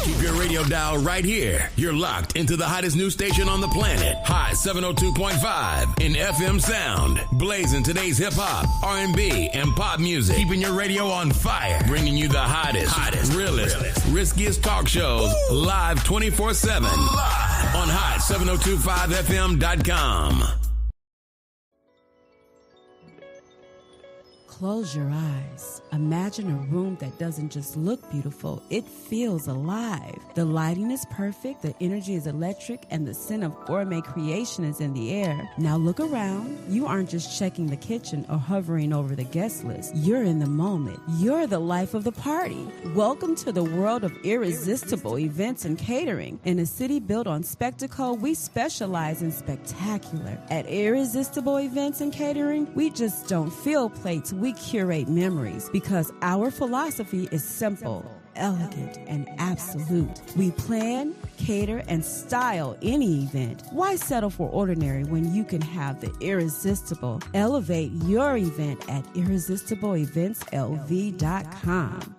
Keep your radio dial right here. You're locked into the hottest news station on the planet. Hot 702.5 in FM sound. Blazing today's hip hop, R&B, and pop music. Keeping your radio on fire. Bringing you the hottest, realest, riskiest talk shows live 24/7 on hot7025fm.com. Close your eyes. Imagine a room that doesn't just look beautiful, it feels alive. The lighting is perfect, the energy is electric, and the scent of gourmet creation is in the air. Now look around. You aren't just checking the kitchen or hovering over the guest list. You're in the moment. You're the life of the party. Welcome to the world of irresistible events and catering. In a city built on spectacle, we specialize in spectacular. At Irresistible Events and Catering, we just don't fill plates, we curate memories, because our philosophy is simple, elegant, and absolute. We plan, cater, and style any event. Why settle for ordinary when you can have the irresistible? Elevate your event at irresistibleeventslv.com.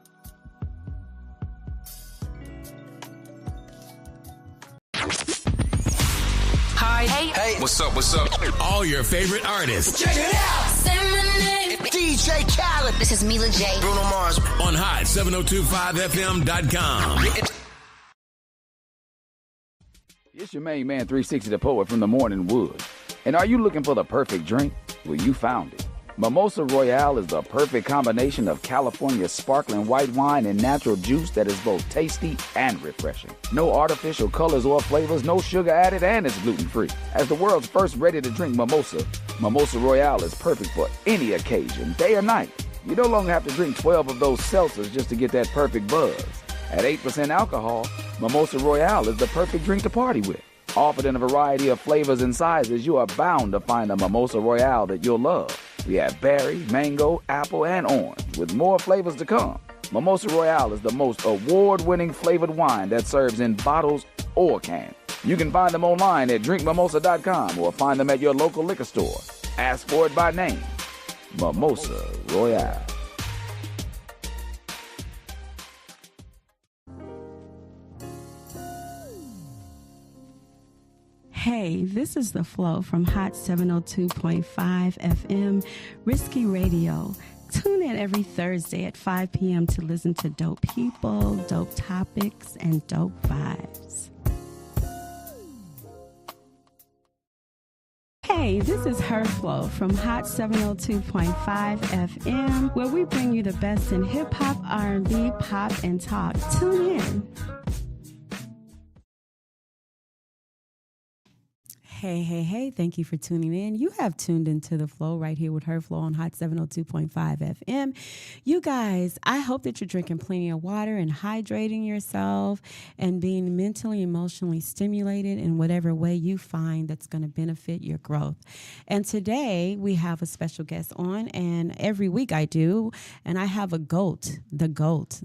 Hi. Hey. What's up? All your favorite artists. Check it out. Say my name. DJ Khaled. This is Mila J. Bruno Mars. On hot7025fm.com. It's your main man, 360 the Poet from the Morning Wood. And are you looking for the perfect drink? Well, you found it. Mimosa Royale is the perfect combination of California sparkling white wine and natural juice that is both tasty and refreshing. No artificial colors or flavors, no sugar added, and it's gluten-free. As the world's first ready-to-drink mimosa, Mimosa Royale is perfect for any occasion, day or night. You no longer have to drink 12 of those seltzers just to get that perfect buzz. At 8% alcohol, Mimosa Royale is the perfect drink to party with. Offered in a variety of flavors and sizes, you are bound to find a Mimosa Royale that you'll love. We have berry, mango, apple, and orange, with more flavors to come. Mimosa Royale is the most award-winning flavored wine that serves in bottles or cans. You can find them online at drinkmimosa.com or find them at your local liquor store. Ask for it by name. Mimosa Royale. Hey, this is The Flow from Hot 702.5 FM, Risky Radio. Tune in every Thursday at 5 p.m. to listen to dope people, dope topics, and dope vibes. Hey, this is Her Flow from Hot 702.5 FM, where we bring you the best in hip-hop, R&B, pop, and talk. Tune in. Hey, thank you for tuning in. You have tuned into The Flow right here with Her Flow on Hot 702.5 FM. You guys, I hope that you're drinking plenty of water and hydrating yourself and being mentally, emotionally stimulated in whatever way you find that's going to benefit your growth. And today we have a special guest on, and every week I do, and I have a GOAT, the GOAT.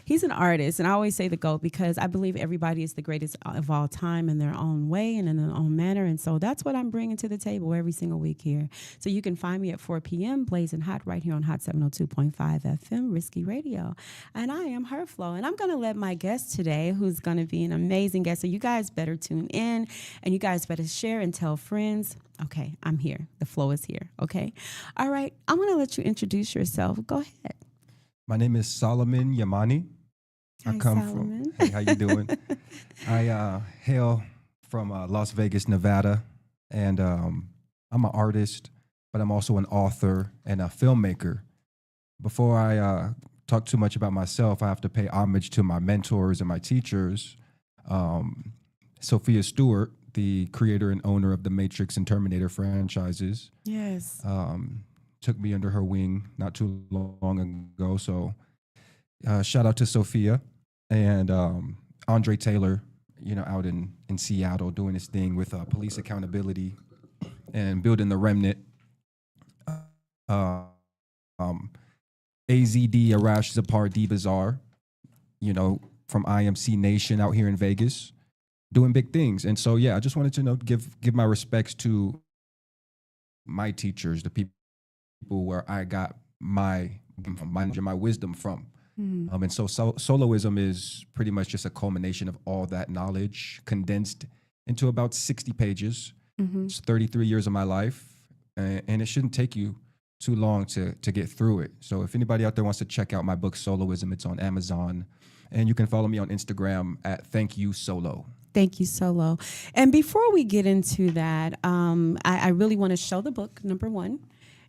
He's an artist, and I always say the GOAT because I believe everybody is the greatest of all time in their own way and in their own manner, and so that's what I'm bringing to the table every single week here. So you can find me at 4 p.m. blazing hot right here on Hot 702.5 FM, Risky Radio, and I am Her Flow, and I'm going to let my guest today, who's going to be an amazing guest, so you guys better tune in, and you guys better share and tell friends. Okay, I'm here. The flow is here, okay? All right, I'm going to let you introduce yourself. Go ahead. My name is Solomon Yamani. Hi, Solomon. Hey, how you doing? I hail from Las Vegas, Nevada, and I'm an artist, but I'm also an author and a filmmaker. Before I talk too much about myself, I have to pay homage to my mentors and my teachers. Sophia Stewart, the creator and owner of the Matrix and Terminator franchises. Yes. Took me under her wing not too long ago, so shout out to Sophia. And Andre Taylor, out in Seattle doing his thing with police accountability and building the remnant. AZD, Arash Zapar D Bazaar, from IMC Nation out here in Vegas, doing big things. And so, I just wanted to give my respects to my teachers, the people where I got my wisdom from. And so soloism is pretty much just a culmination of all that knowledge condensed into about 60 pages. It's 33 years of my life, and it shouldn't take you too long to get through it. So if anybody out there wants to check out my book, Soloism, it's on Amazon. And you can follow me on Instagram at Thank You Solo. Thank you, Solo. And before we get into that, I really want to show the book, number one.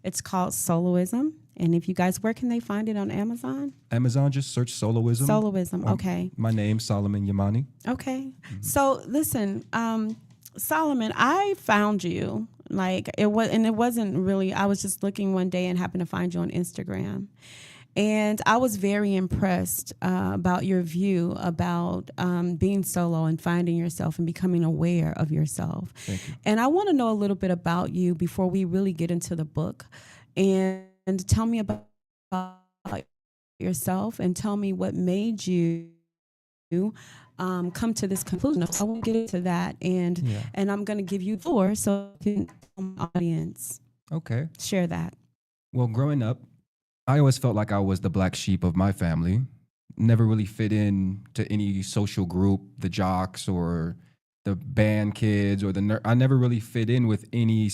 It's called Soloism. And if you guys, where can they find it on Amazon? Amazon, just search Soloism. Soloism, okay. My name, Solomon Yamani. Okay. So listen, Solomon, I found you. Like it wasn't really, I was just looking one day and happened to find you on Instagram. And I was very impressed about your view about being solo and finding yourself and becoming aware of yourself. Thank you. And I want to know a little bit about you before we really get into the book. And tell me about yourself and tell me what made you come to this conclusion. I won't get into that. And I'm going to give you the floor so you can tell my audience. Okay. Share that. Well, growing up, I always felt like I was the black sheep of my family. Never really fit in to any social group, the jocks or the band kids or I never really fit in with any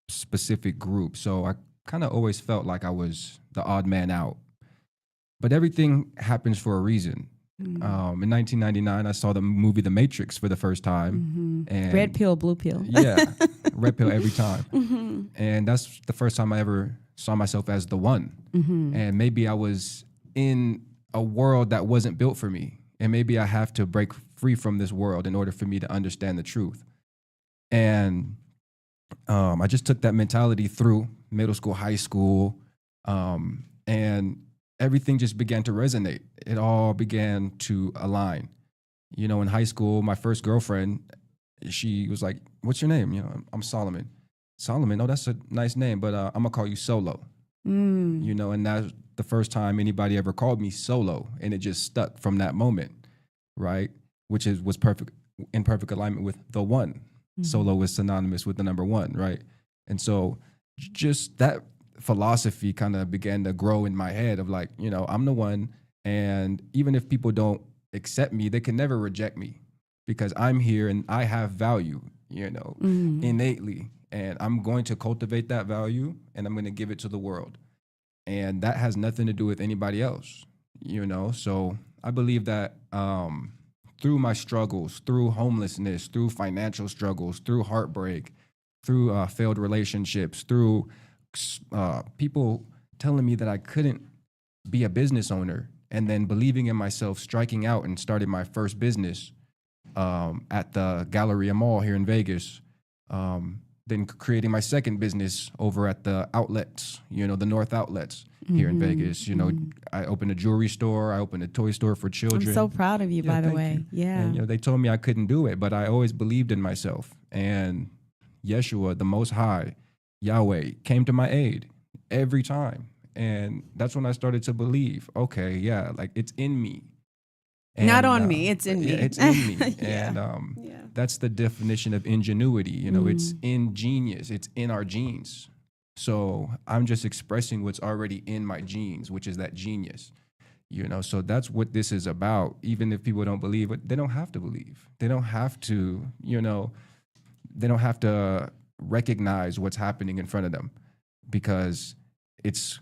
specific group. So I kind of always felt like I was the odd man out. But everything happens for a reason. In 1999, I saw the movie The Matrix for the first time. And Red pill, blue pill. Yeah, red pill every time. And that's the first time I ever saw myself as the one. And maybe I was in a world that wasn't built for me. And maybe I have to break free from this world in order for me to understand the truth. And I just took that mentality through middle school, high school, and everything just began to resonate. It all began to align. You know, in high school, my first girlfriend, she was like, "What's your name?" You know, I'm Solomon. Solomon, oh, that's a nice name, but I'm gonna call you Solo. You know, and that's the first time anybody ever called me Solo, and it just stuck from that moment, right? Which was in perfect alignment with the one. Solo is synonymous with the number one, right? And so just that philosophy kind of began to grow in my head of like, you know, I'm the one, and even if people don't accept me, they can never reject me because I'm here and I have value, you know, innately. And I'm going to cultivate that value and I'm going to give it to the world. And that has nothing to do with anybody else, you know? So I believe that through my struggles, through homelessness, through financial struggles, through heartbreak, through failed relationships, through people telling me that I couldn't be a business owner, and then believing in myself, striking out and starting my first business at the Galleria Mall here in Vegas. Then creating my second business over at the outlets, you know, the North Outlets here in Vegas. You know, I opened a jewelry store. I opened a toy store for children. I'm so proud of you, by the way. You. Yeah. And, you know, they told me I couldn't do it, but I always believed in myself. And Yeshua, the Most High, Yahweh, came to my aid every time. And that's when I started to believe, okay, yeah, like it's in me. And, not on me, it's in me. Yeah, it's in me. Yeah. And that's the definition of ingenuity. You know, it's ingenious. It's in our genes. So I'm just expressing what's already in my genes, which is that genius. You know, so that's what this is about. Even if people don't believe it, they don't have to believe. They don't have to, you know, they don't have to recognize what's happening in front of them because it's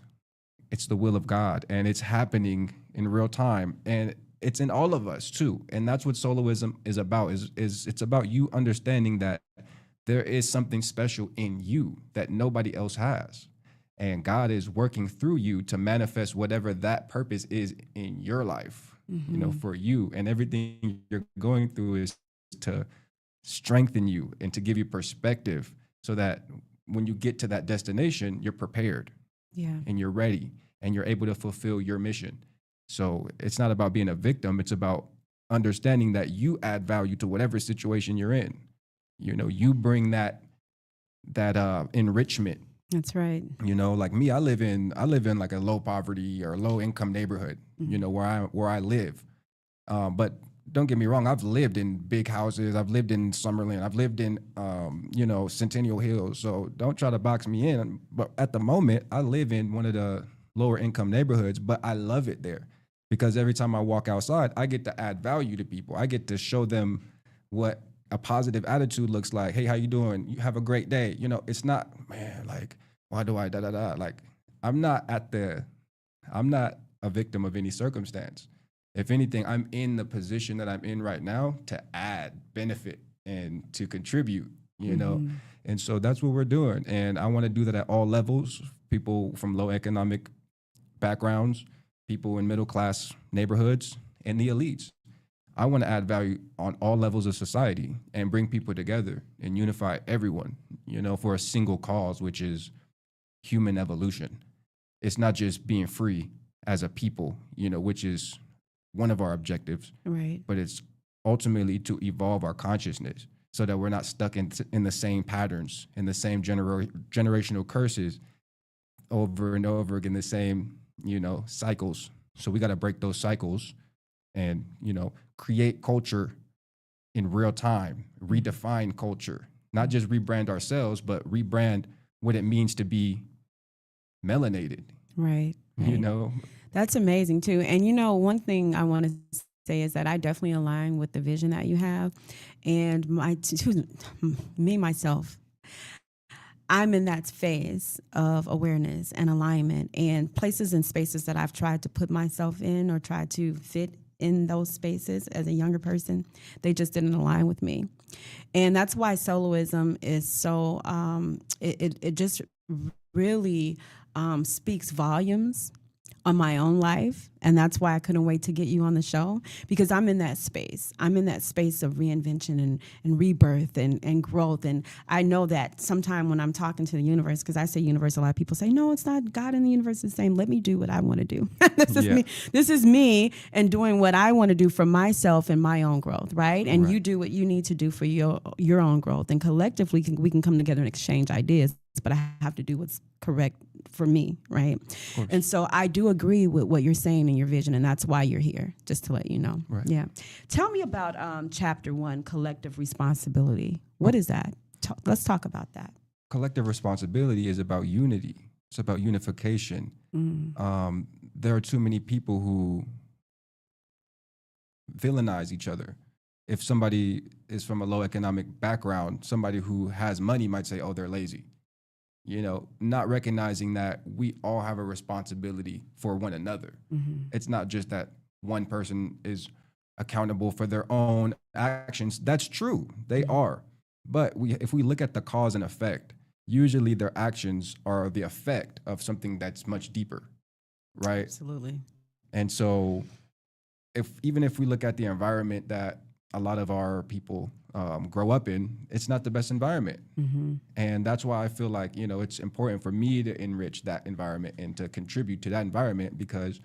the will of God and it's happening in real time. And it's in all of us too. And that's what soloism is about, is it's about you understanding that there is something special in you that nobody else has. And God is working through you to manifest whatever that purpose is in your life, you know, for you. And everything you're going through is to strengthen you and to give you perspective so that when you get to that destination, you're prepared and you're ready and you're able to fulfill your mission. So it's not about being a victim. It's about understanding that you add value to whatever situation you're in. You know, you bring that enrichment. That's right. You know, like me, I live in like a low poverty or low income neighborhood, you know, where I live. But don't get me wrong, I've lived in big houses. I've lived in Summerlin. I've lived in, you know, Centennial Hills. So don't try to box me in. But at the moment, I live in one of the lower income neighborhoods, but I love it there because every time I walk outside, I get to add value to people. I get to show them what a positive attitude looks like. Hey, how you doing? You have a great day. You know, it's not, man, like, why do I da-da-da? Like, I'm not a victim of any circumstance. If anything, I'm in the position that I'm in right now to add benefit and to contribute, you know? And so that's what we're doing. And I want to do that at all levels, people from low economic backgrounds, people in middle class neighborhoods, and the elites. I want to add value on all levels of society and bring people together and unify everyone, you know, for a single cause, which is human evolution. It's not just being free as a people, you know, which is one of our objectives, Right. but it's ultimately to evolve our consciousness so that we're not stuck in the same patterns, in the same generational curses over and over again, the same, you know, cycles. So we got to break those cycles and, you know, create culture in real time, redefine culture, not just rebrand ourselves, but rebrand what it means to be melanated, Right. you know? That's amazing too. And you know, one thing I want to say is that I definitely align with the vision that you have. And myself, I'm in that phase of awareness and alignment, and places and spaces that I've tried to put myself in or tried to fit in those spaces as a younger person, they just didn't align with me. And that's why soloism is so, it just really speaks volumes on my own life. And that's why I couldn't wait to get you on the show, because I'm in that space. I'm in that space of reinvention and rebirth and growth. And I know that sometime when I'm talking to the universe, because I say universe, a lot of people say, no, it's not. God and the universe is the same. Let me do what I want to do. This is me. This is me and doing what I want to do for myself and my own growth, right? And you do what you need to do for your own growth. And collectively, we can come together and exchange ideas. But I have to do what's correct for me, right? And so I do agree with what you're saying in your vision, and that's why you're here, just to let you know. Right. Yeah. Tell me about chapter 1, collective responsibility. What is that? Let's talk about that. Collective responsibility is about unity. It's about unification. There are too many people who villainize each other. If somebody is from a low economic background, somebody who has money might say, oh, they're lazy. You know, not recognizing that we all have a responsibility for one another. It's not just that one person is accountable for their own actions. That's true. They are. But if we look at the cause and effect, usually their actions are the effect of something that's much deeper, right? Absolutely. And so even if we look at the environment that a lot of our people grow up in, it's not the best environment. And that's why I feel like, you know, it's important for me to enrich that environment and to contribute to that environment, because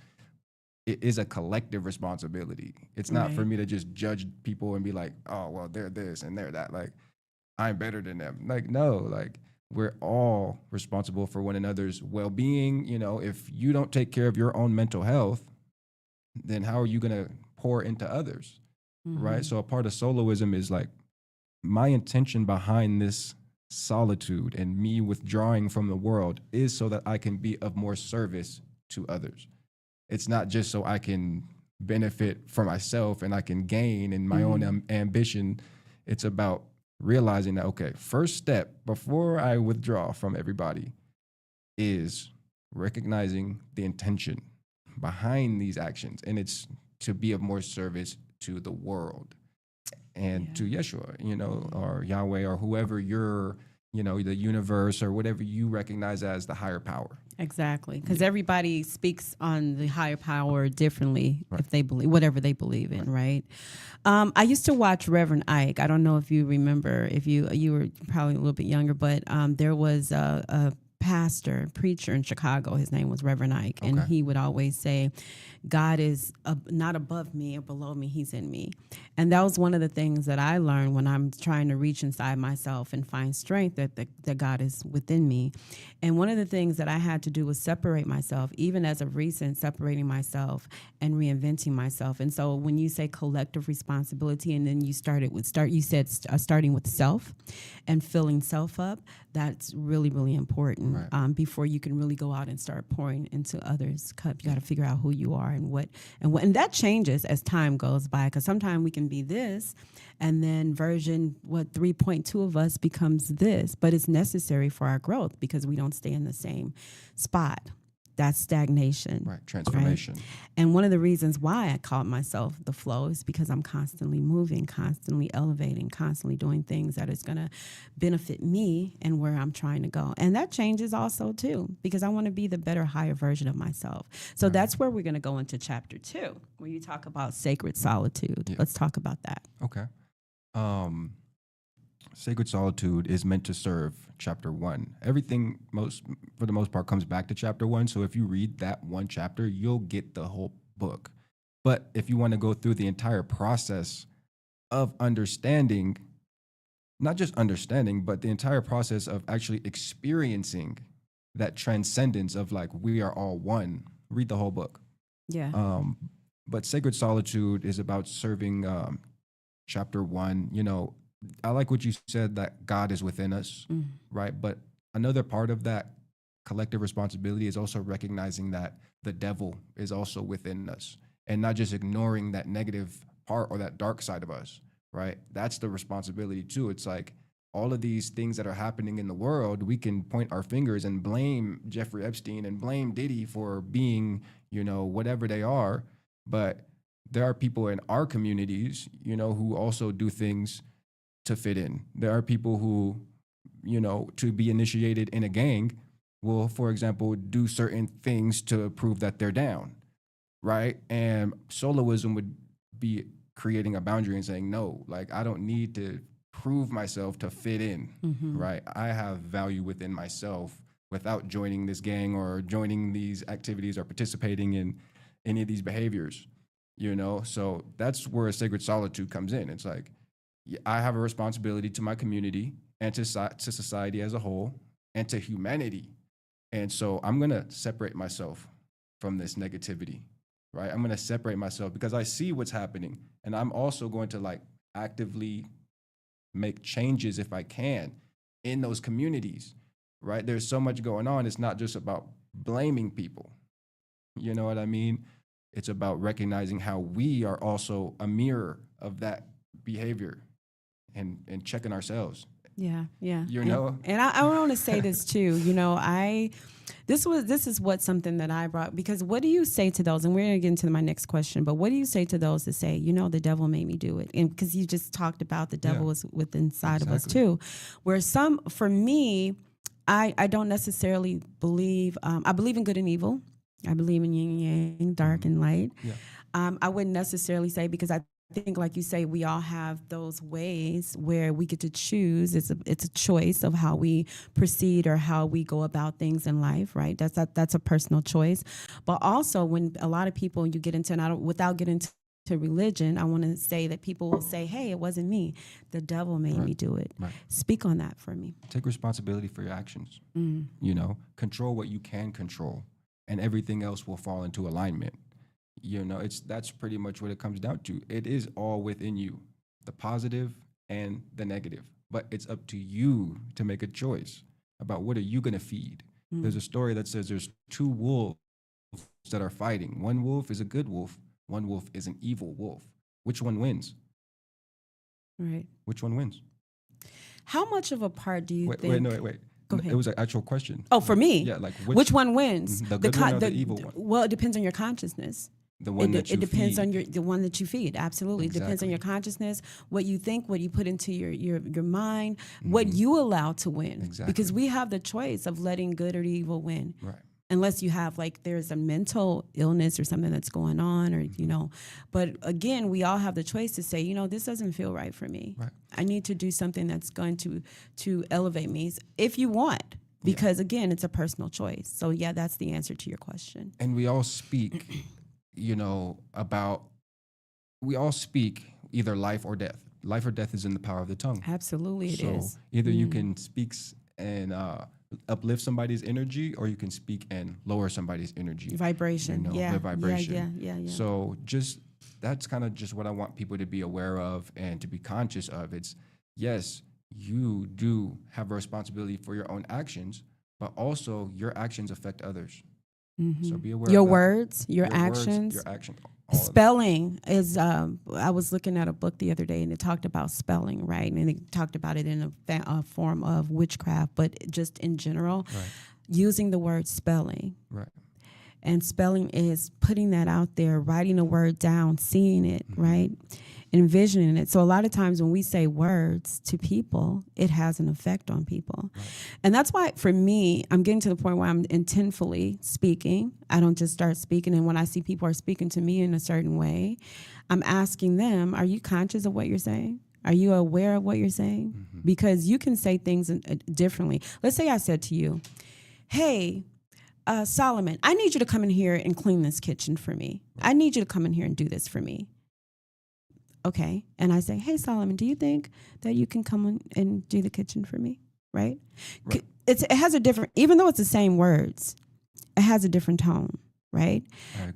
it is a collective responsibility. It's not for me to just judge people and be like, oh, well, they're this and they're that. Like, I'm better than them. Like, no, like, we're all responsible for one another's well-being. You know, if you don't take care of your own mental health, then how are you going to pour into others? Right? So a part of soloism is like, my intention behind this solitude and me withdrawing from the world is so that I can be of more service to others. It's not just so I can benefit for myself and I can gain in my own ambition. It's about realizing that, okay, first step before I withdraw from everybody is recognizing the intention behind these actions. And it's to be of more service to the world and to Yeshua, you know, or Yahweh, or whoever you're, you know, the universe or whatever you recognize as the higher power. Exactly. Because everybody speaks on the higher power differently if they believe, whatever they believe in, right? I used to watch Reverend Ike. I don't know if you remember, if you were probably a little bit younger, but there was a preacher in Chicago. His name was Reverend Ike. And he would always say, God is not above me or below me, he's in me. And that was one of the things that I learned when I'm trying to reach inside myself and find strength, that God is within me. And one of the things that I had to do was separate myself, even as of recent, separating myself and reinventing myself. And so when you say collective responsibility, and then you said starting with self and filling self up, that's really, really important. before you can really go out and start pouring into others' cup. You got to figure out who you are and that changes as time goes by. Because sometimes we can be this, and then version 3.2 of us becomes this, but it's necessary for our growth because we don't stay in the same spot. That's stagnation. Right, transformation. Right? And one of the reasons why I call myself the flow is because I'm constantly moving, constantly elevating, constantly doing things that is going to benefit me and where I'm trying to go. And that changes also too, because I want to be the better, higher version of myself. So that's where we're going to go into chapter 2, where you talk about sacred solitude. Let's talk about that. Okay. Sacred solitude is meant to serve chapter 1. Everything, for the most part, comes back to chapter 1. So if you read that one chapter, you'll get the whole book. But if you want to go through the entire process of understanding, not just understanding, but the entire process of actually experiencing that transcendence of like, we are all one, read the whole book. Yeah. But sacred solitude is about serving chapter 1, I like what you said, that God is within us, right? But another part of that collective responsibility is also recognizing that the devil is also within us and not just ignoring that negative part or that dark side of us, right? That's the responsibility too. It's like all of these things that are happening in the world, we can point our fingers and blame Jeffrey Epstein and blame Diddy for being, whatever they are. But there are people in our communities, who also do things to fit in. There are people who, to be initiated in a gang will, for example, do certain things to prove that they're down, right? And soloism would be creating a boundary and saying, no, like I don't need to prove myself to fit in, right? I have value within myself without joining this gang or joining these activities or participating in any of these behaviors, So that's where a sacred solitude comes in. It's like, I have a responsibility to my community and to society as a whole and to humanity. And so I'm going to separate myself from this negativity, right? I'm going to separate myself because I see what's happening. And I'm also going to like actively make changes if I can in those communities, right? There's so much going on. It's not just about blaming people. You know what I mean? It's about recognizing how we are also a mirror of that behavior. And checking ourselves. Yeah. And I want to say this too. This is something that I brought, because what do you say to those? And we're gonna get into my next question. But what do you say to those that say, the devil made me do it? And because you just talked about the devil was within inside of us too. Where for me, I don't necessarily believe. I believe in good and evil. I believe in yin and yang, dark and light. Yeah. I wouldn't necessarily say, because I think, like you say, we all have those ways where we get to choose. It's a choice of how we proceed or how we go about things in life, right? That's a personal choice. But also, when a lot of people you get into, and without getting to religion, I want to say that people will say, "Hey, it wasn't me. The devil made me do it." Right. Speak on that for me. Take responsibility for your actions. Control what you can control, and everything else will fall into alignment. That's pretty much what it comes down to. It is all within you, the positive and the negative. But it's up to you to make a choice about what are you going to feed. There's a story that says there's 2 wolves that are fighting. One wolf is a good wolf. One wolf is an evil wolf. Which one wins? Right. Which one wins? How much of a part do you think? Wait. Go ahead. It was an actual question. Oh, for me? Yeah, like which one wins? The good one or the evil one? Well, it depends on your consciousness. The one that you depends feed. on the one that you feed. Absolutely. It depends on your consciousness, what you think, what you put into your mind, what you allow to win. Exactly. Because we have the choice of letting good or evil win. Right. Unless you have, like, there's a mental illness or something that's going on, or, But again, we all have the choice to say, this doesn't feel right for me. Right. I need to do something that's going to elevate me if you want. Because, again, it's a personal choice. So, yeah, that's the answer to your question. And we all speak, we all speak either life or death. Life or death is in the power of the tongue. Absolutely, it is. So either you can speak and uplift somebody's energy, or you can speak and lower somebody's energy. Vibration, their vibration. Yeah. So that's kind of just what I want people to be aware of and to be conscious of. It's, yes, you do have a responsibility for your own actions, but also your actions affect others. Mm-hmm. So be aware your of that. words, your Words, actions. your actions. All of that. Spelling is, I was looking at a book the other day and it talked about spelling, right? And it talked about it in a form of witchcraft, but just in general, Right. using the word spelling. Right. And spelling is putting that out there, writing a word down, seeing it, right? Envisioning it. So a lot of times when we say words to people, it has an effect on people. Right. And that's why, for me, I'm getting to the point where I'm intentfully speaking. I don't just start speaking. And when I see people are speaking to me in a certain way, I'm asking them, are you conscious of what you're saying? Are you aware of what you're saying? Mm-hmm. Because you can say things differently. Let's say I said to you, hey, Solomon, I need you to come in here and clean this kitchen for me. I need you to come in here and do this for me. Okay. And I say, hey, Solomon, do you think that you can come in and do the kitchen for me? Right? It has a different, even though it's the same words, it has a different tone. Right?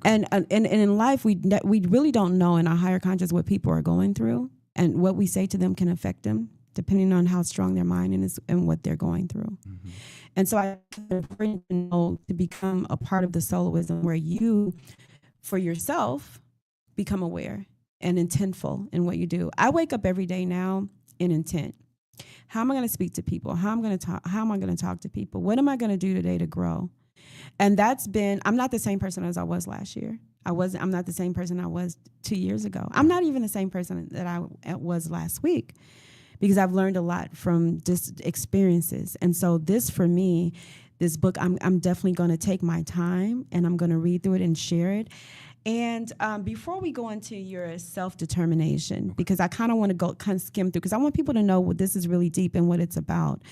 And in life, we really don't know in our higher conscious what people are going through, and what we say to them can affect them depending on how strong their mind is and what they're going through. Mm-hmm. And so I think it's important to know, to become a part of the soloism where you, for yourself, become aware and intentful in what you do. I wake up every day now in intent. How am I going to speak to people? How am I going to talk to people? What am I going to do today to grow? And I'm not the same person as I was last year. I'm not the same person I was 2 years ago. I'm not even the same person that I was last week, because I've learned a lot from just experiences. And so this, for me, this book, I'm definitely going to take my time and I'm going to read through it and share it. And before we go into your self-determination, because I kind of want to skim through, because I want people to know what this is really deep and what it's about.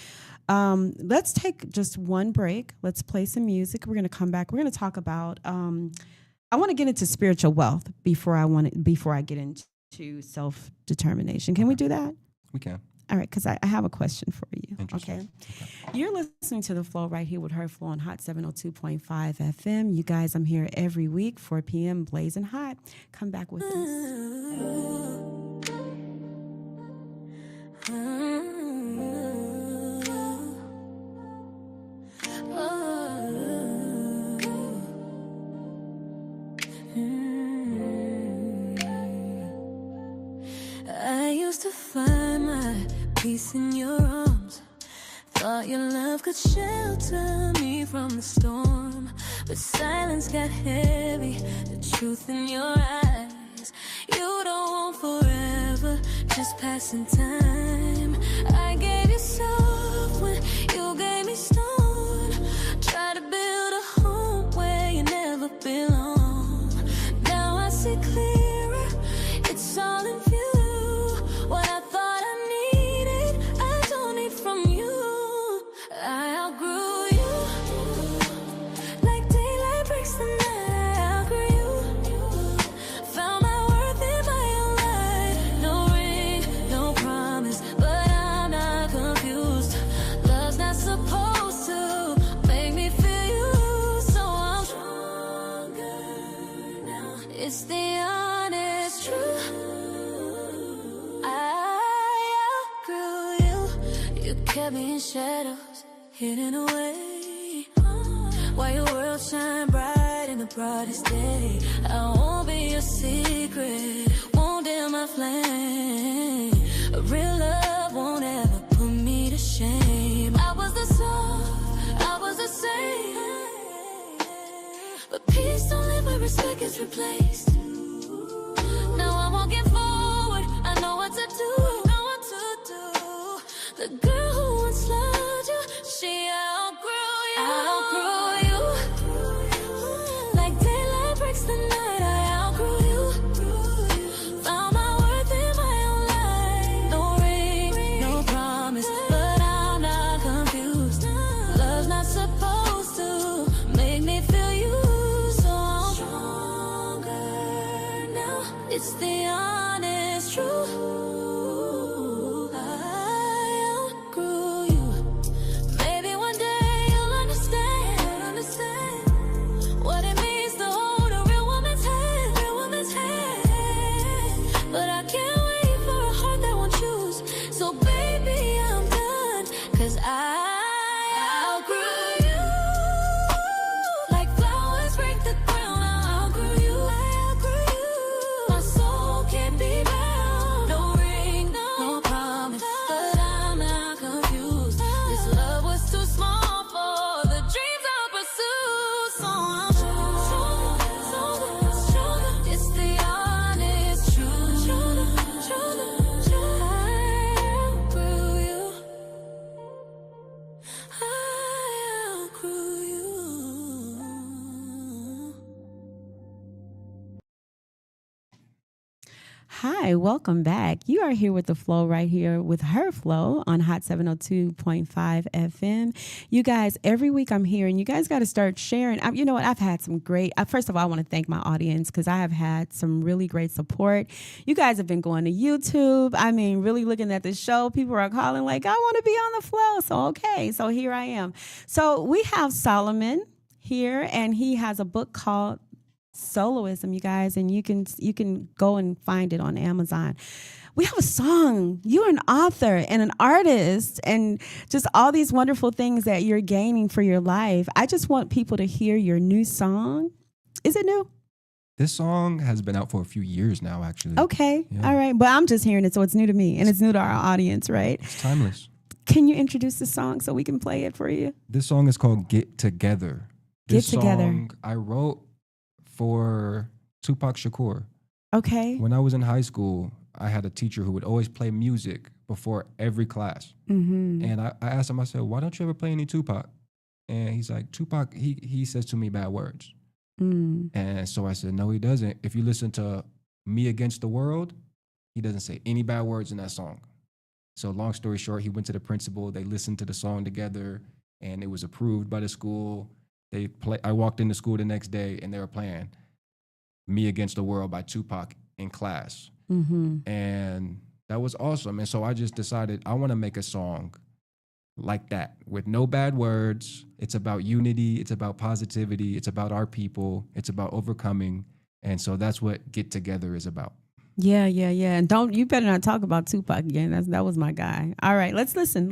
Let's take just one break. Let's play some music. We're going to come back. We're going to talk about, I want to get into spiritual wealth before I get into self-determination. Can we do that? We can. All right, because I have a question for you. Okay. You're listening to The Flow right here with Her Flow on Hot 702.5 FM. You guys, I'm here every week, 4 p.m., blazing hot. Come back with us. I used to find my peace in your arms. Thought your love could shelter me from the storm, but silence got heavy, the truth in your eyes. You don't want forever, just passing time. I gave you soft when you gave me stone. Try to build a home where you never belong. Now I see clearer, it's all in view. What I thought I needed, I don't need from you. I outgrew you. Like daylight breaks the night, I outgrew you. Found my worth in my own light. No ring, no promise, but I'm not confused. Love's not supposed to make me feel you, so I'm stronger now. It's the honest truth. Kept me in shadows, hidden away, while your world shine bright in the brightest day. I won't be your secret, won't dim my flame. A real love won't ever put me to shame. I was the soft, I was the same, but peace don't live where respect gets replaced. Now I'm walking forward, I know what to do, know what to do. The girl who once loved you, she outgrew you. I outgrew you. Like daylight breaks the night, I outgrew you. Found my worth in my own light. No ring, no promise, but I'm not confused. Love's not supposed to make me feel you, so I'm stronger now. It's the honest truth. So baby, I'm done, 'cause I outgrew you. Hi, welcome back. You are here with the Flow right here with Her Flow on Hot 702.5 FM. You guys, every week I'm here and you guys got to start sharing. You know what? I've had some great, first of all, I want to thank my audience because I have had some really great support. You guys have been going to YouTube. I mean, really looking at the show. People are calling like, I want to be on the Flow. So, okay. So here I am. So we have Solomon here and he has a book called Soloism, you guys, and you can go and find it on Amazon. We have a song. You're an author and an artist and just all these wonderful things that you're gaining for your life. I just want people to hear your new song. Is it new? This song has been out for a few years now, actually. Okay. Yeah. All right. But I'm just hearing it, so it's new to me and it's new to our audience, right? It's timeless. Can you introduce the song so we can play it for you? This song is called Get Together. Get Together. Song I wrote for Tupac Shakur. Okay. When I was in high school, I had a teacher who would always play music before every class. Mm-hmm. And I asked him, I said, why don't you ever play any Tupac? And he's like, Tupac, he says too many bad words. Mm. And so I said, no, he doesn't. If you listen to Me Against the World, he doesn't say any bad words in that song. So long story short, he went to the principal, they listened to the song together, and it was approved by the school. I walked into school the next day and they were playing Me Against the World by Tupac in class. Mm-hmm. And that was awesome. And so I just decided I want to make a song like that with no bad words. It's about unity. It's about positivity. It's about our people. It's about overcoming. And so that's what Get Together is about. Yeah. And you better not talk about Tupac again. That was my guy. All right, let's listen.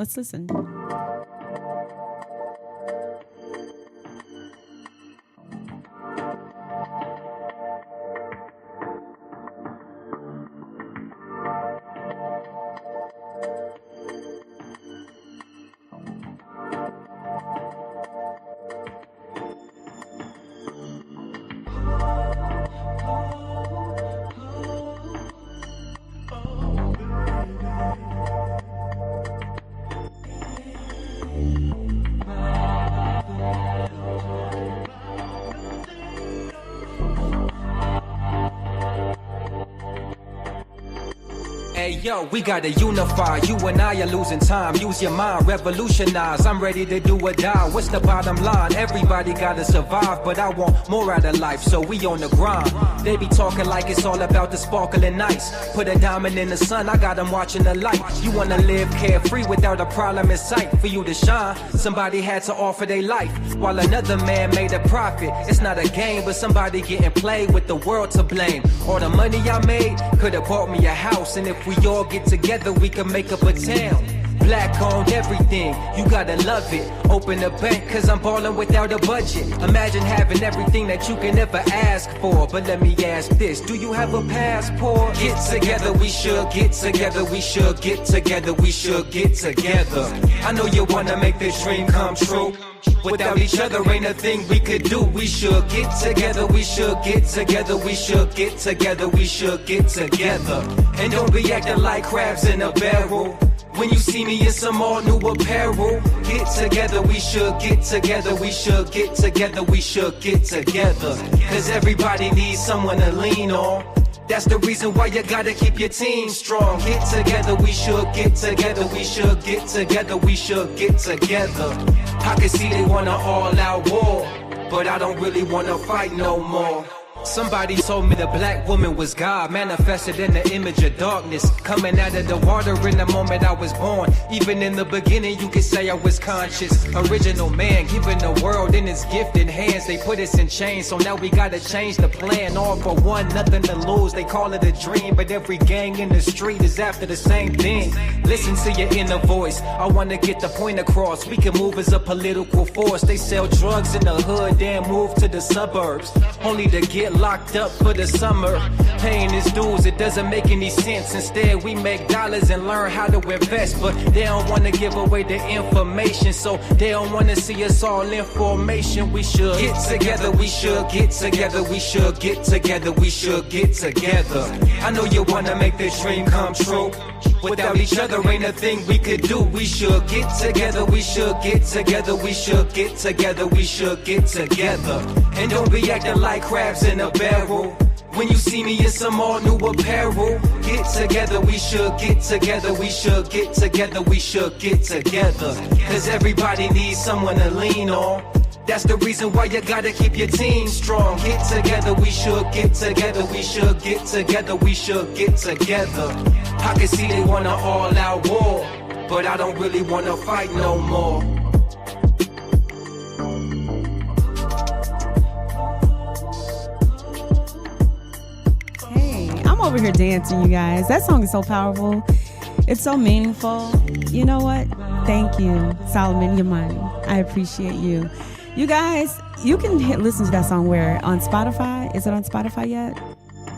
Hey yo, we gotta unify. You and I are losing time. Use your mind, revolutionize. I'm ready to do or die. What's the bottom line? Everybody gotta survive, but I want more out of life, so we on the grind. They be talking like it's all about the sparkling ice. Put a diamond in the sun, I got them watching the light. You wanna live carefree without a problem in sight. For you to shine, somebody had to offer their life, while another man made a profit. It's not a game, but somebody getting played with the world to blame. All the money I made could've bought me a house, and if we all get together, we can make up a town. Black owned everything, you gotta love it. Open a bank, cause I'm ballin' without a budget. Imagine having everything that you can ever ask for. But let me ask this, do you have a passport? Get together, we should get together, we should get together, we should get together. I know you wanna make this dream come true. Without each other ain't a thing we could do. We should get together, we should get together, we should get together, we should get together. And don't be acting like crabs in a barrel. When you see me in some all new apparel, get together, we should get together, we should get together, we should get together. Cause everybody needs someone to lean on. That's the reason why you gotta keep your team strong. Get together, we should get together, we should get together, we should get together. I can see they want an all-out war, but I don't really wanna fight no more. Somebody told me the black woman was God, manifested in the image of darkness, coming out of the water in the moment I was born. Even in the beginning you could say I was conscious. Original man, given the world in his gifted hands. They put us in chains, so now we gotta change the plan. All for one, nothing to lose, they call it a dream. But every gang in the street is after the same thing. Listen to your inner voice, I wanna get the point across. We can move as a political force. They sell drugs in the hood, then move to the suburbs, only to get locked up for the summer. Paying his dues, it doesn't make any sense. Instead, we make dollars and learn how to invest. But they don't want to give away the information, so they don't want to see us all in formation. We should get together, we should get together, we should get together, we should get together. I know you want to make this dream come true. Without each other ain't a thing we could do. We should get together, we should get together, we should get together, we should get together. And don't be acting like crabs in a barrel. When you see me in some all new apparel, get together, we should get together, we should get together, we should get together. Cause everybody needs someone to lean on. That's the reason why you gotta keep your team strong. Get together, we should get together, we should get together, we should get together. I can see they want an all-out war, but I don't really wanna fight no more. Hey, I'm over here dancing, you guys. That song is so powerful. It's so meaningful. You know what? Thank you, Solomon Yamani. I appreciate you. You guys, you can listen to that song where? On Spotify? Is it on Spotify yet?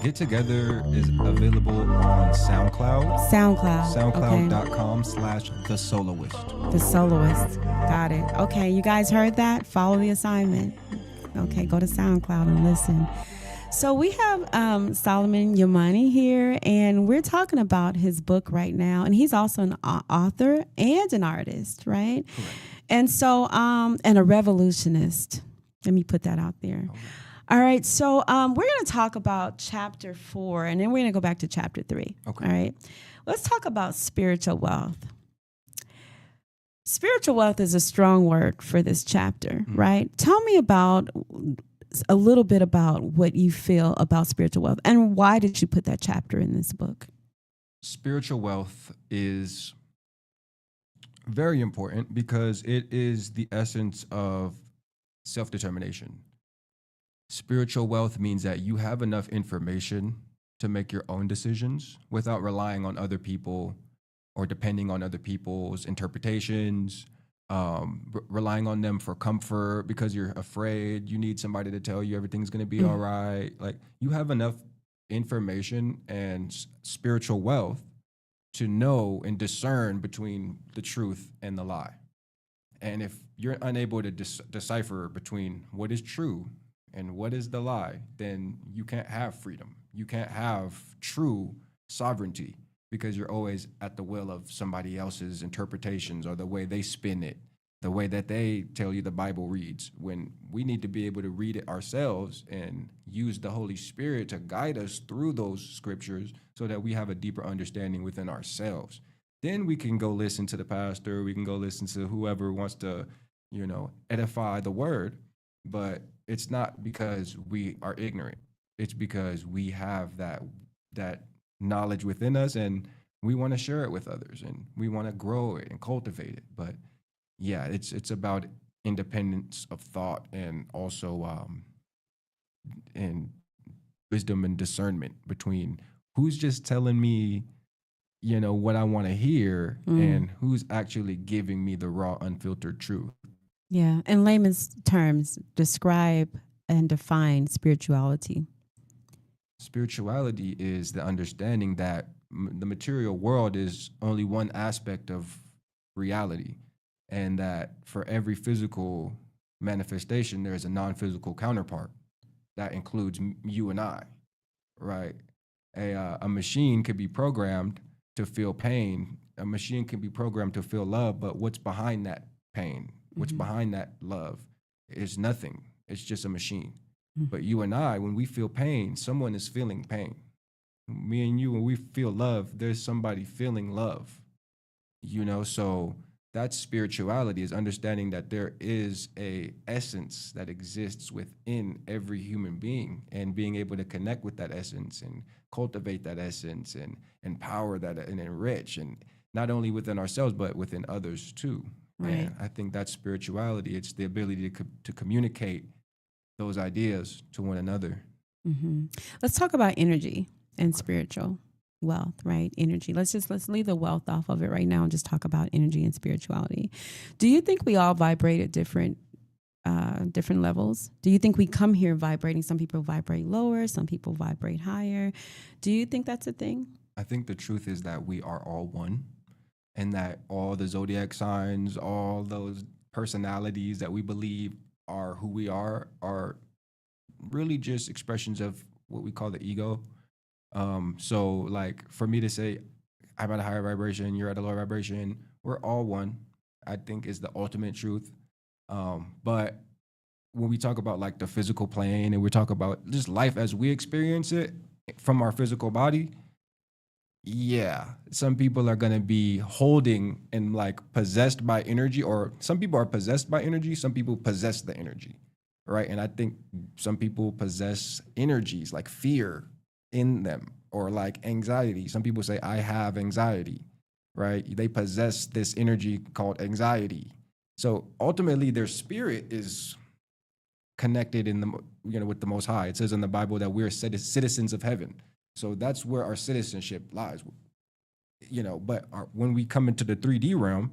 Get Together is available on SoundCloud. SoundCloud. SoundCloud.com/The Soloist. The Soloist. Got it. Okay, you guys heard that? Follow the assignment. Okay, go to SoundCloud and listen. So we have Solomon Yamani here, and we're talking about his book right now. And he's also an author and an artist, right? Correct. And so, and a revolutionist. Let me put that out there. Okay. All right, so we're going to talk about chapter 4, and then we're going to go back to chapter 3. Okay. All right, let's talk about spiritual wealth. Spiritual wealth is a strong word for this chapter, right? Tell me about a little bit about what you feel about spiritual wealth, and why did you put that chapter in this book? Spiritual wealth is very important because it is the essence of self-determination. Spiritual wealth means that you have enough information to make your own decisions without relying on other people or depending on other people's interpretations, relying on them for comfort because you're afraid. You need somebody to tell you everything's going to be all right. Like, you have enough information and spiritual wealth to know and discern between the truth and the lie. And if you're unable to decipher between what is true and what is the lie, then you can't have freedom. You can't have true sovereignty because you're always at the will of somebody else's interpretations or the way they spin it, the way that they tell you the Bible reads, when we need to be able to read it ourselves and use the Holy Spirit to guide us through those scriptures so that we have a deeper understanding within ourselves. Then we can go listen to the pastor, we can go listen to whoever wants to, edify the word, but it's not because we are ignorant. It's because we have that knowledge within us and we want to share it with others and we want to grow it and cultivate it. But yeah, it's about independence of thought and also and wisdom and discernment between who's just telling me, what I want to hear and who's actually giving me the raw, unfiltered truth. Yeah, in layman's terms, describe and define spirituality. Spirituality is the understanding that the material world is only one aspect of reality, and that for every physical manifestation, there is a non-physical counterpart. That includes you and I, right? A machine could be programmed to feel pain. A machine can be programmed to feel love, but what's behind that pain? What's behind that love is nothing. It's just a machine. But you and I, when we feel pain, someone is feeling pain. Me and you, when we feel love, there's somebody feeling love. So that's spirituality, is understanding that there is a essence that exists within every human being and being able to connect with that essence and cultivate that essence and empower that and enrich, and not only within ourselves, but within others too. Right. And I think that's spirituality. It's the ability to communicate those ideas to one another. Let's talk about energy and spiritual wealth, right? Energy. Let's leave the wealth off of it right now and just talk about energy and spirituality. Do you think we all vibrate at different levels? Do you think we come here vibrating? Some people vibrate lower, some people vibrate higher. Do you think that's a thing? I think the truth is that we are all one, and that all the zodiac signs, all those personalities that we believe are who we are really just expressions of what we call the ego. So like for me to say, I'm at a higher vibration, you're at a lower vibration, we're all one, I think is the ultimate truth. But when we talk about like the physical plane and we talk about just life as we experience it from our physical body, yeah, some people are going to be holding and like possessed by energy, or some people are possessed by energy, some people possess the energy, right? And I think some people possess energies like fear in them, or like anxiety. Some people say, I have anxiety, right? They possess this energy called anxiety. So ultimately their spirit is connected in the, with the Most High. It says in the Bible that we're citizens of heaven. So that's where our citizenship lies, but when we come into the 3D realm,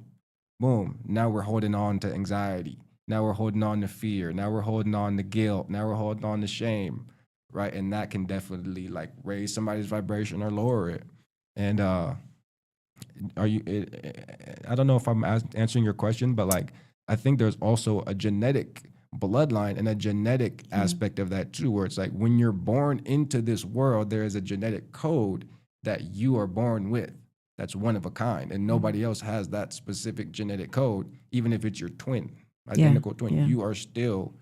boom, now we're holding on to anxiety. Now we're holding on to fear. Now we're holding on to guilt. Now we're holding on to shame, right? And that can definitely like raise somebody's vibration or lower it. And I don't know if I'm answering your question, but like, I think there's also a genetic bloodline and a genetic aspect of that too, where it's like when you're born into this world, there is a genetic code that you are born with that's one of a kind, and nobody else has that specific genetic code. Even if it's your twin, identical twin, you are still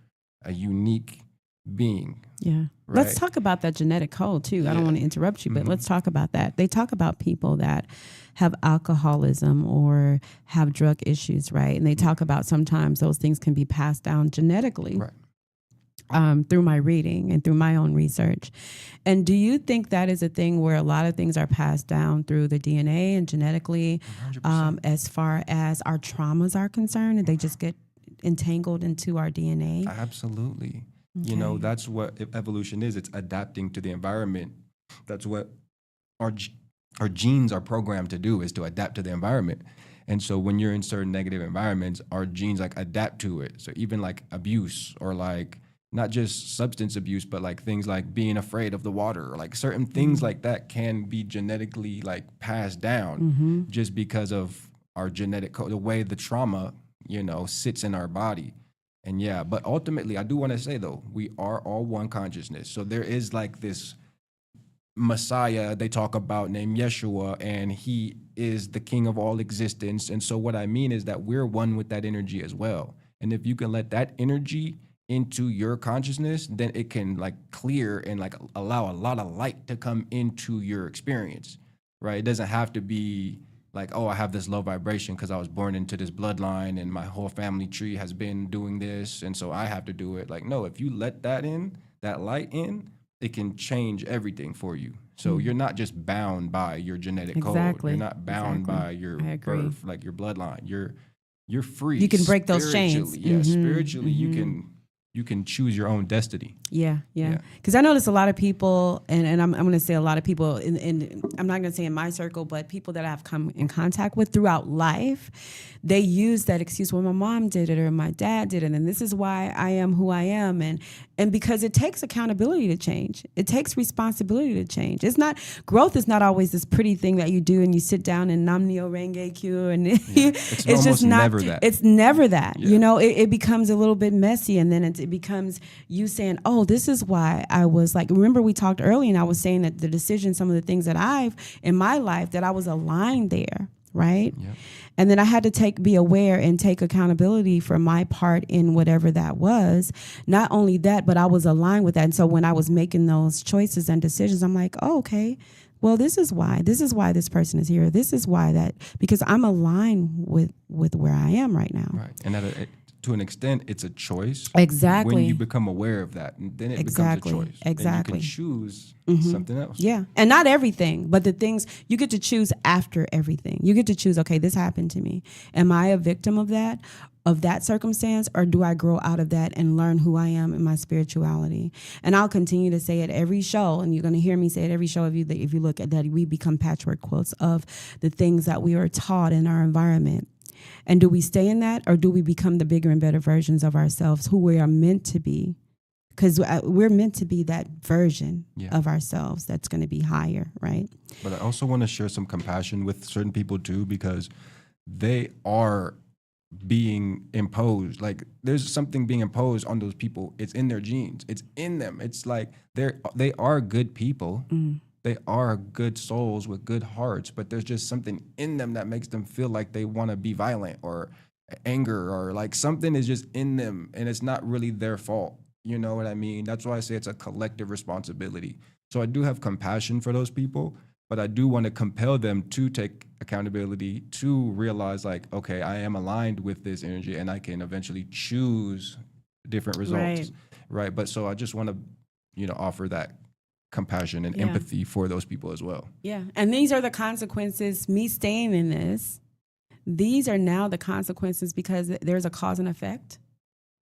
a unique being. Yeah. Right? Let's talk about that genetic code too. I don't want to interrupt you, but let's talk about that. They talk about people that have alcoholism or have drug issues, right? And they talk about sometimes those things can be passed down genetically. Right. Through my reading and through my own research. And do you think that is a thing where a lot of things are passed down through the DNA and genetically, as far as our traumas are concerned, and they just get entangled into our DNA? Absolutely. Okay. That's what evolution is. It's adapting to the environment. That's what our genes are programmed to do, is to adapt to the environment. And so when you're in certain negative environments, our genes like adapt to it. So even like abuse, or like not just substance abuse, but like things like being afraid of the water, or like certain things like that can be genetically like passed down just because of our genetic code, the way the trauma, sits in our body. And but ultimately I do want to say though, we are all one consciousness. So there is like this Messiah they talk about named Yeshua, and he is the king of all existence. And so what I mean is that we're one with that energy as well. And if you can let that energy into your consciousness, then it can like clear and like allow a lot of light to come into your experience, right? It doesn't have to be like, oh, I have this low vibration because I was born into this bloodline and my whole family tree has been doing this, and so I have to do it. Like, no, if you let that in, that light in, it can change everything for you. So you're not just bound by your genetic code. You're not bound by your birth, like your bloodline. You're free. You can break those chains. Yeah, spiritually, you can choose your own destiny. Yeah. Because I notice a lot of people, and I'm going to say a lot of people, in I'm not going to say in my circle, but people that I've come in contact with throughout life, they use that excuse, well, my mom did it or my dad did it, and this is why I am who I am. And because it takes accountability to change. It takes responsibility to change. Growth is not always this pretty thing that you do and you sit down and Nam-myoho Renge-kyo, and it's just not, never that. It's never that. Yeah. It becomes a little bit messy, and then it becomes you saying, oh, this is why I was like, remember we talked earlier and I was saying that the decisions, some of the things that I've in my life, that I was aligned there, right? Yeah. And then I had to be aware and take accountability for my part in whatever that was. Not only that, but I was aligned with that. And so when I was making those choices and decisions, I'm like, oh, okay, well, this is why this person is here. This is why that, because I'm aligned with where I am right now. Right. And to an extent, it's a choice. Exactly. When you become aware of that, and then it becomes a choice. Exactly. And you can choose something else. Yeah. And not everything, but the things you get to choose after everything. You get to choose, okay, this happened to me. Am I a victim of that circumstance, or do I grow out of that and learn who I am in my spirituality? And I'll continue to say it every show, and you're going to hear me say it every show if you look at that, we become patchwork quilts of the things that we are taught in our environment. And do we stay in that, or do we become the bigger and better versions of ourselves, who we are meant to be? Because we're meant to be that version of ourselves that's going to be higher, right? But I also want to share some compassion with certain people too, because they are being imposed. Like, there's something being imposed on those people. It's in their genes. It's in them. It's like they are good people. They are good souls with good hearts, but there's just something in them that makes them feel like they want to be violent, or anger or like something is just in them and it's not really their fault. You know what I mean? That's why I say it's a collective responsibility. So I do have compassion for those people, but I do want to compel them to take accountability, to realize like, okay, I am aligned with this energy and I can eventually choose different results. Right. But so I just want to, offer that compassion and empathy for those people as well. Yeah. And these are the consequences, me staying in this. These are now the consequences because there's a cause and effect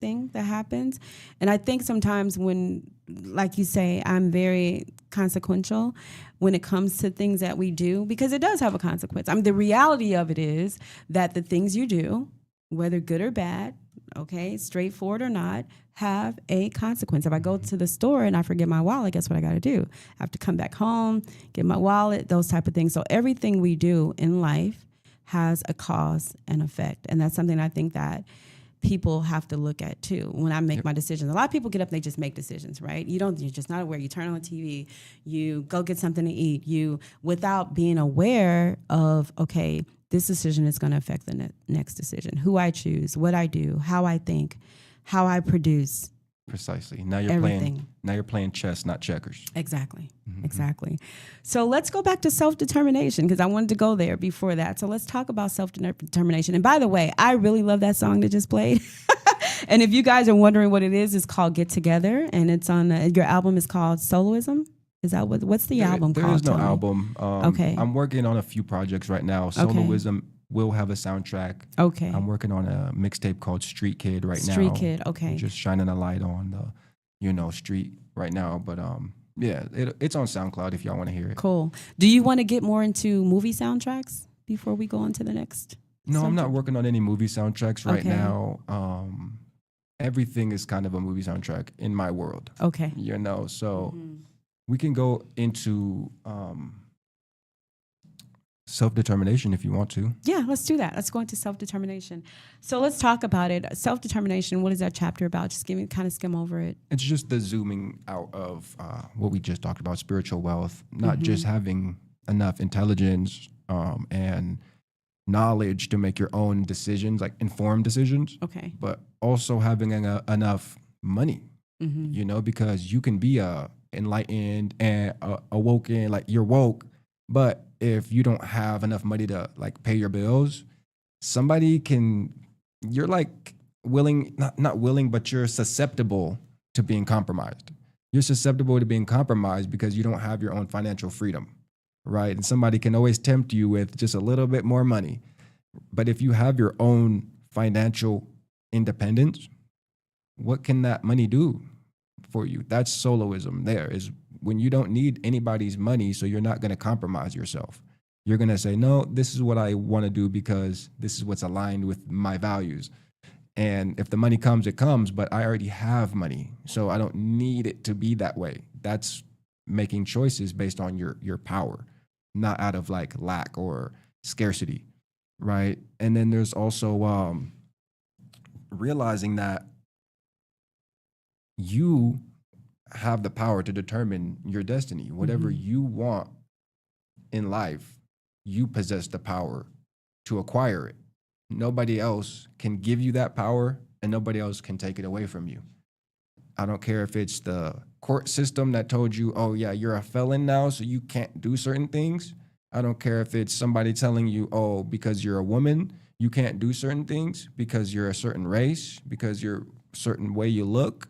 thing that happens. And I think sometimes when, like you say, I'm very consequential when it comes to things that we do, because it does have a consequence. I mean, the reality of it is that the things you do, whether good or bad, okay, straightforward or not, have a consequence. If I go to the store and I forget my wallet, guess what I got to do? I have to come back home, get my wallet, those type of things. So everything we do in life has a cause and effect. And that's something I think that people have to look at too when I make my decisions. A lot of people get up and they just make decisions, right? You're just not aware. You turn on the TV, you go get something to eat, without being aware of, okay, this decision is going to affect the next decision. Who I choose, what I do, how I think, how I produce. Precisely. Now you're playing chess, not checkers. Exactly. Mm-hmm. Exactly. So let's go back to self-determination because I wanted to go there before that. So let's talk about self-determination. And by the way, I really love that song that just played. And if you guys are wondering what it is, it's called Get Together, and it's on your album is called Soloism. Is that what's the album called? There is no album. Okay. I'm working on a few projects right now. Soloism will have a soundtrack. Okay. I'm working on a mixtape called Street Kid right now. Street Kid, okay. I'm just shining a light on the, street right now. But it's on SoundCloud if y'all want to hear it. Cool. Do you want to get more into movie soundtracks before we go on to the next? No, soundtrack? I'm not working on any movie soundtracks right now. Everything is kind of a movie soundtrack in my world. Okay. So we can go into self-determination if you want to. Yeah, let's do that. Let's go into self-determination. So let's talk about it. Self-determination, what is that chapter about? Just skim over it. It's just the zooming out of what we just talked about, spiritual wealth, not just having enough intelligence and knowledge to make your own decisions, like informed decisions. Okay. But also having enough money, because you can be enlightened and awoken, like you're woke, but if you don't have enough money to like pay your bills, you're like willing, not willing, but you're susceptible to being compromised. You're susceptible to being compromised because you don't have your own financial freedom, right? And somebody can always tempt you with just a little bit more money. But if you have your own financial independence, what can that money do for you? That's soloism there, is when you don't need anybody's money, so you're not going to compromise yourself. You're going to say, no, this is what I want to do because this is what's aligned with my values. And if the money comes, it comes, but I already have money, so I don't need it to be that way. That's making choices based on your power, not out of like lack or scarcity, right? And then there's also realizing that you have the power to determine your destiny. Whatever you want in life, you possess the power to acquire it. Nobody else can give you that power, and nobody else can take it away from you. I don't care if it's the court system that told you, oh yeah, you're a felon now, so you can't do certain things. I don't care if it's somebody telling you, oh, because you're a woman, you can't do certain things, because you're a certain race, because you're a certain way you look.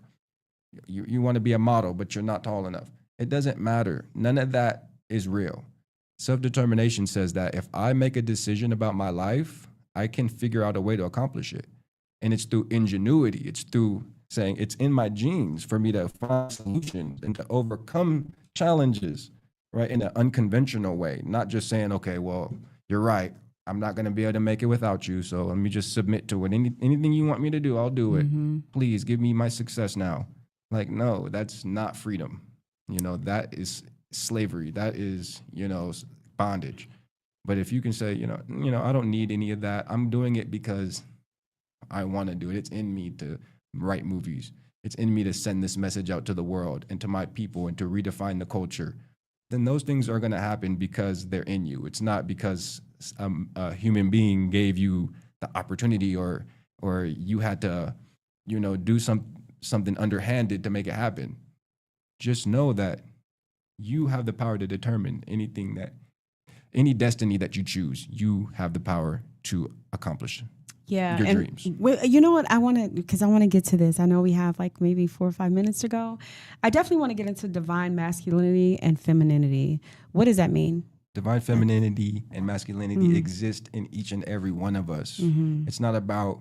You want to be a model, but you're not tall enough. It doesn't matter. None of that is real. Self-determination says that if I make a decision about my life, I can figure out a way to accomplish it. And it's through ingenuity. It's through saying it's in my genes for me to find solutions and to overcome challenges, right, in an unconventional way. Not just saying, okay, well, you're right. I'm not going to be able to make it without you, so let me just submit to it. Anything you want me to do, I'll do it. Please give me my success now. Like, no, that's not freedom. That is slavery. That is, bondage. But if you can say, I don't need any of that. I'm doing it because I want to do it. It's in me to write movies. It's in me to send this message out to the world and to my people and to redefine the culture. Then those things are going to happen because they're in you. It's not because a human being gave you opportunity or you had to, do something underhanded to make it happen. Just know that you have the power to determine any destiny that you choose. You have the power to accomplish your dreams. You know what? I want to get to this. I know we have like maybe 4 or 5 minutes to go. I definitely want to get into divine masculinity and femininity. What does that mean? Divine femininity and masculinity exist in each and every one of us. It's not about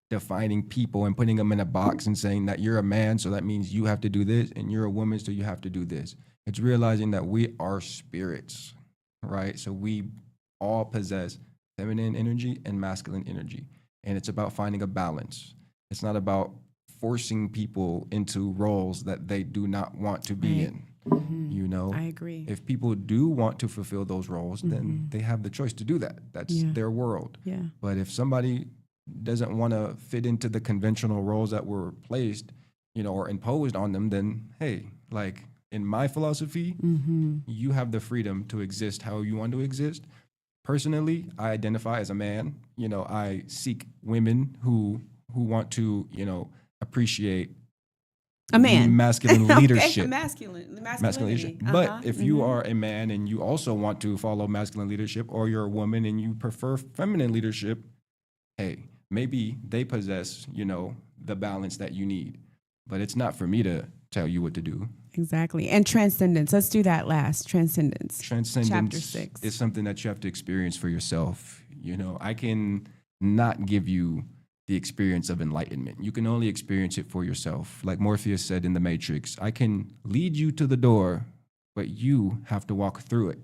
defining people and putting them in a box and saying that you're a man, so that means you have to do this, and you're a woman, so you have to do this. It's realizing that we are spirits, right? So we all possess feminine energy and masculine energy. And it's about finding a balance. It's not about forcing people into roles that they do not want to be in. I agree. If people do want to fulfill those roles, then they have the choice to do that. That's their world. Yeah. But if somebody doesn't want to fit into the conventional roles that were placed, or imposed on them, then hey, like in my philosophy, you have the freedom to exist how you want to exist. Personally, I identify as a man. I seek women who want to, appreciate a man, masculine leadership. Masculine leadership. But if you are a man and you also want to follow masculine leadership, or you're a woman and you prefer feminine leadership, hey, maybe they possess, the balance that you need. But it's not for me to tell you what to do. Exactly. And transcendence. Let's do that last. Transcendence. Chapter 6. Is something that you have to experience for yourself. I can not give you the experience of enlightenment. You can only experience it for yourself. Like Morpheus said in The Matrix, I can lead you to the door, but you have to walk through it.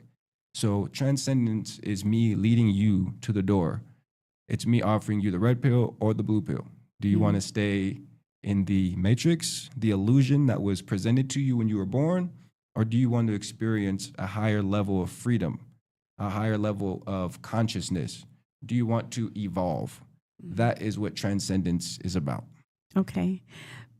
So transcendence is me leading you to the door. It's me offering you the red pill or the blue pill. Do you want to stay in the matrix, the illusion that was presented to you when you were born, or do you want to experience a higher level of freedom, a higher level of consciousness? Do you want to evolve? That is what transcendence is about. Okay.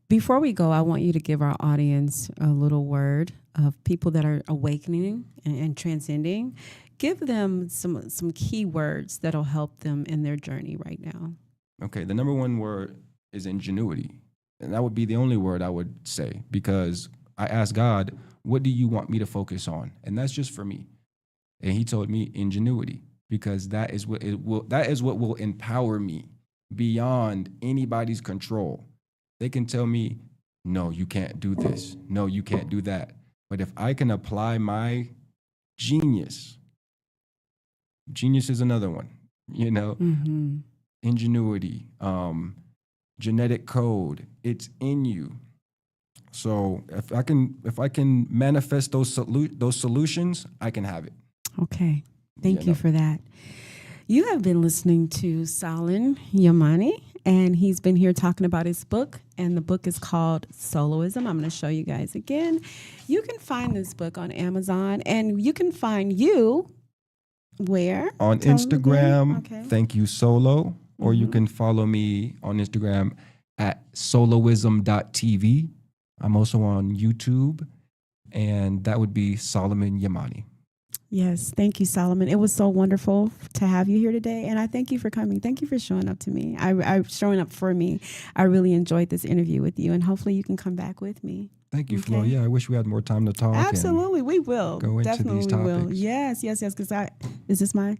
Before we go, I want you to give our audience a little word of people that are awakening and transcending. Give them some key words that'll help them in their journey right now. Okay. The number one word is ingenuity. And that would be the only word I would say, because I asked God, what do you want me to focus on? And that's just for me. And he told me ingenuity, because that is what will empower me beyond anybody's control. They can tell me, no, you can't do this. No, you can't do that. But if I can apply my genius is another one, ingenuity, genetic code, it's in you. So if I can manifest those solutions, I can have it. Okay. Thank you for that. You have been listening to Salim Yamani, and he's been here talking about his book, and the book is called Soloism. I'm going to show you guys again. You can find this book on Amazon, and you can find you where? On Instagram, okay. Thank you, Solo. Or you can follow me on Instagram at soloism.tv. I'm also on YouTube, and that would be Solomon Yamani. Yes, thank you, Solomon. It was so wonderful to have you here today, and I thank you for coming. Thank you for showing up to me. Showing up for me. I really enjoyed this interview with you, and hopefully you can come back with me. Thank you, Flo. Yeah, I wish we had more time to talk. Absolutely, we will. Go into Definitely these topics. Will. Yes. Because is this mine?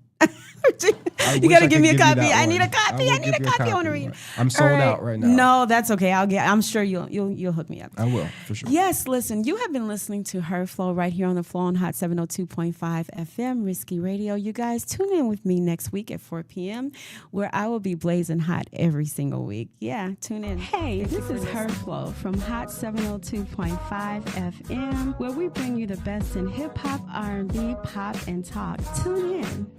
You got to give me a copy. I need a copy. I need a copy. I want to read. I'm sold out right now. No, that's okay. I'm sure you'll hook me up. I will, for sure. Yes, listen, you have been listening to Her Flow right here on the Flow on Hot 702.5 FM, Risky Radio. You guys tune in with me next week at 4 p.m. where I will be blazing hot every single week. Yeah, tune in. Hey, this is Her Flow from Hot 702.5 FM, where we bring you the best in hip hop, R&B, pop, and talk. Tune in.